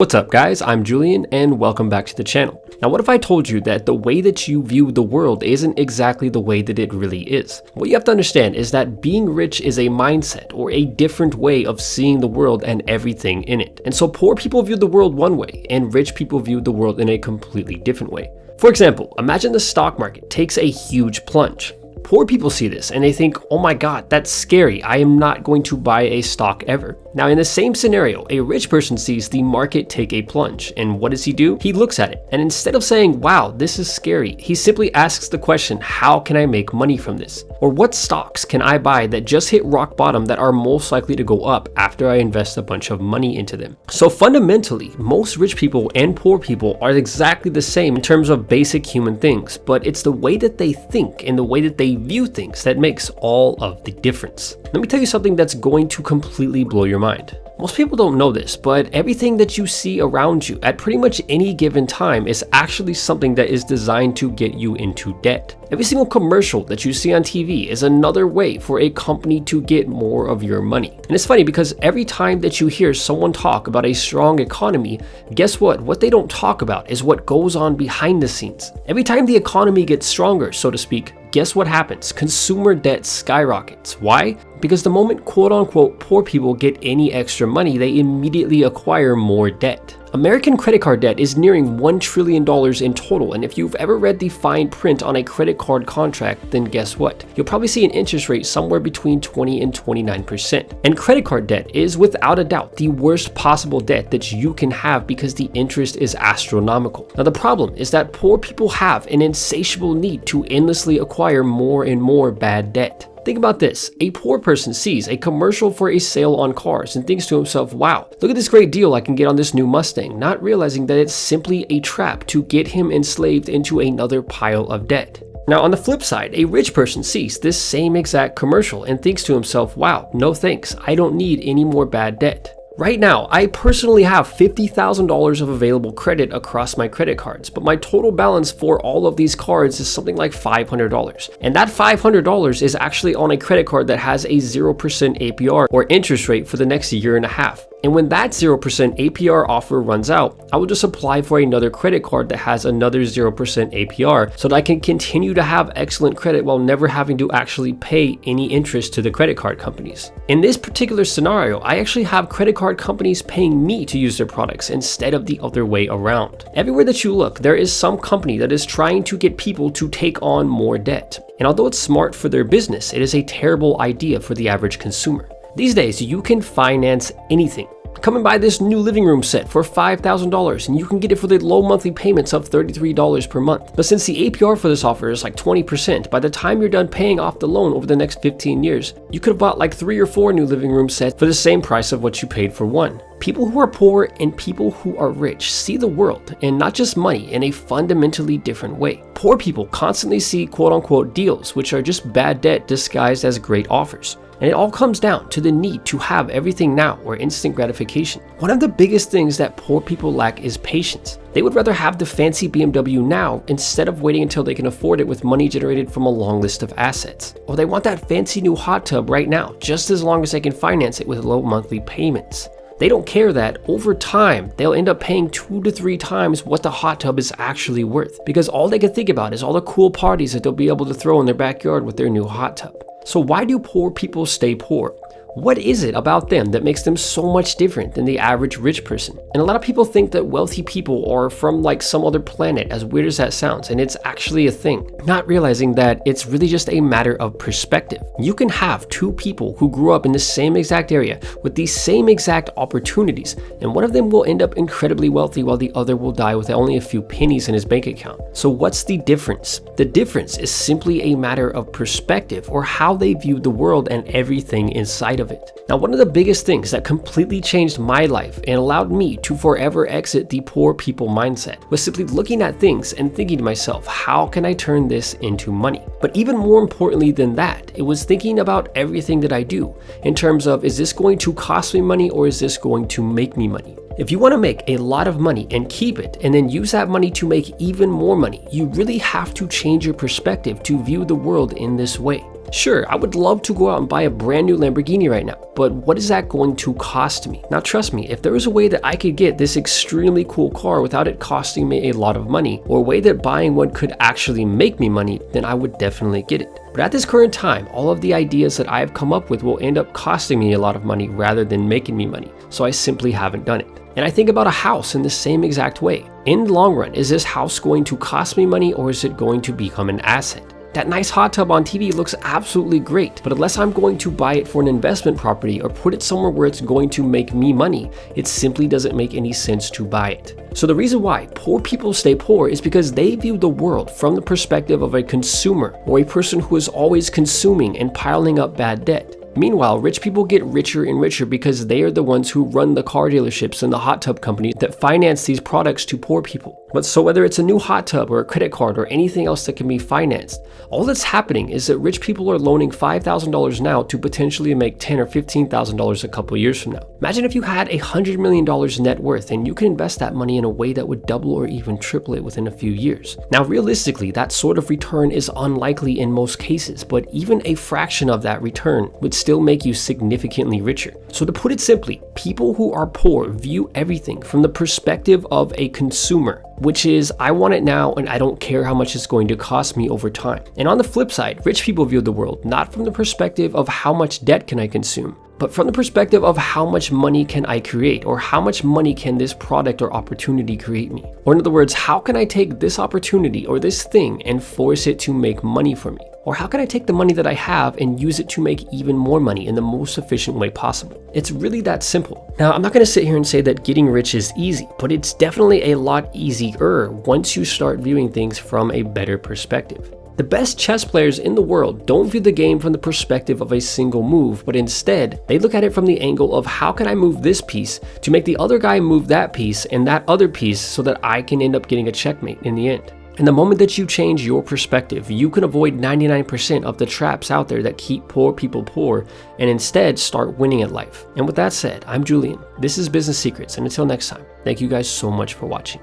What's up guys, I'm Julian and welcome back to the channel. Now what if I told you that the way that you view the world isn't exactly the way that it really is? What you have to understand is that being rich is a mindset or a different way of seeing the world and everything in it. And so poor people view the world one way and rich people view the world in a completely different way. For example, imagine the stock market takes a huge plunge. Poor people see this and they think, oh my god, that's scary. I am not going to buy a stock ever. Now in the same scenario, a rich person sees the market take a plunge, and what does he do? He looks at it, and instead of saying, wow, this is scary, he simply asks the question, how can I make money from this? Or what stocks can I buy that just hit rock bottom that are most likely to go up after I invest a bunch of money into them? So fundamentally, most rich people and poor people are exactly the same in terms of basic human things, but it's the way that they think and the way that they view things that makes all of the difference. Let me tell you something that's going to completely blow your mind. Most people don't know this, but everything that you see around you at pretty much any given time is actually something that is designed to get you into debt. Every single commercial that you see on TV is another way for a company to get more of your money. And it's funny because every time that you hear someone talk about a strong economy, guess what? What they don't talk about is what goes on behind the scenes. Every time the economy gets stronger, so to speak, guess what happens? Consumer debt skyrockets. Why? Because the moment quote unquote poor people get any extra money, they immediately acquire more debt. American credit card debt is nearing $1 trillion in total, and if you've ever read the fine print on a credit card contract, then guess what? You'll probably see an interest rate somewhere between 20 and 29%. And credit card debt is without a doubt the worst possible debt that you can have because the interest is astronomical. Now the problem is that poor people have an insatiable need to endlessly acquire more and more bad debt. Think about this. A poor person sees a commercial for a sale on cars and thinks to himself, wow, look at this great deal I can get on this new Mustang, not realizing that it's simply a trap to get him enslaved into another pile of debt. Now on the flip side, a rich person sees this same exact commercial and thinks to himself, wow, no thanks, I don't need any more bad debt. Right now, I personally have $50,000 of available credit across my credit cards, but my total balance for all of these cards is something like $500. And that $500 is actually on a credit card that has a 0% APR or interest rate for the next year and a half. And when that 0% APR offer runs out, I will just apply for another credit card that has another 0% APR so that I can continue to have excellent credit while never having to actually pay any interest to the credit card companies. In this particular scenario, I actually have credit card companies paying me to use their products instead of the other way around. Everywhere that you look, there is some company that is trying to get people to take on more debt. And although it's smart for their business, it is a terrible idea for the average consumer. These days, you can finance anything. Come and buy this new living room set for $5,000 and you can get it for the low monthly payments of $33 per month. But since the APR for this offer is like 20%, by the time you're done paying off the loan over the next 15 years, you could have bought like 3 or 4 new living room sets for the same price of what you paid for one. People who are poor and people who are rich see the world and not just money in a fundamentally different way. Poor people constantly see quote unquote deals, which are just bad debt disguised as great offers. And it all comes down to the need to have everything now or instant gratification. One of the biggest things that poor people lack is patience. They would rather have the fancy BMW now instead of waiting until they can afford it with money generated from a long list of assets. Or they want that fancy new hot tub right now, just as long as they can finance it with low monthly payments. They don't care that over time, they'll end up paying 2 to 3 times what the hot tub is actually worth, because all they can think about is all the cool parties that they'll be able to throw in their backyard with their new hot tub. So why do poor people stay poor? What is it about them that makes them so much different than the average rich person? And a lot of people think that wealthy people are from like some other planet, as weird as that sounds, and it's actually a thing. Not realizing that it's really just a matter of perspective. You can have 2 people who grew up in the same exact area with these same exact opportunities, and one of them will end up incredibly wealthy while the other will die with only a few pennies in his bank account. So what's the difference? The difference is simply a matter of perspective or how they view the world and everything inside of it. Now, one of the biggest things that completely changed my life and allowed me to forever exit the poor people mindset was simply looking at things and thinking to myself, how can I turn this into money? But even more importantly than that, it was thinking about everything that I do in terms of, is this going to cost me money or is this going to make me money? If you want to make a lot of money and keep it and then use that money to make even more money, you really have to change your perspective to view the world in this way. Sure, I would love to go out and buy a brand new Lamborghini right now, but what is that going to cost me? Now trust me, if there was a way that I could get this extremely cool car without it costing me a lot of money, or a way that buying one could actually make me money, then I would definitely get it. But at this current time, all of the ideas that I have come up with will end up costing me a lot of money rather than making me money, so I simply haven't done it. And I think about a house in the same exact way. In the long run, is this house going to cost me money, or is it going to become an asset? That nice hot tub on TV looks absolutely great, but unless I'm going to buy it for an investment property or put it somewhere where it's going to make me money, it simply doesn't make any sense to buy it. So the reason why poor people stay poor is because they view the world from the perspective of a consumer, or a person who is always consuming and piling up bad debt. Meanwhile, rich people get richer and richer because they are the ones who run the car dealerships and the hot tub companies that finance these products to poor people. But so whether it's a new hot tub or a credit card or anything else that can be financed, all that's happening is that rich people are loaning $5,000 now to potentially make $10,000 or $15,000 a couple years from now. Imagine if you had $100 million net worth and you could invest that money in a way that would double or even triple it within a few years. Now realistically, that sort of return is unlikely in most cases, but even a fraction of that return would still make you significantly richer. So to put it simply, people who are poor view everything from the perspective of a consumer, which is, I want it now and I don't care how much it's going to cost me over time. And on the flip side, rich people view the world not from the perspective of how much debt can I consume, but from the perspective of how much money can I create, or how much money can this product or opportunity create me? Or in other words, how can I take this opportunity or this thing and force it to make money for me? Or how can I take the money that I have and use it to make even more money in the most efficient way possible? It's really that simple. Now, I'm not going to sit here and say that getting rich is easy, but it's definitely a lot easier once you start viewing things from a better perspective. The best chess players in the world don't view the game from the perspective of a single move, but instead, they look at it from the angle of how can I move this piece to make the other guy move that piece and that other piece so that I can end up getting a checkmate in the end. And the moment that you change your perspective, you can avoid 99% of the traps out there that keep poor people poor and instead start winning at life. And with that said, I'm Julian. This is Business Secrets, and until next time, thank you guys so much for watching.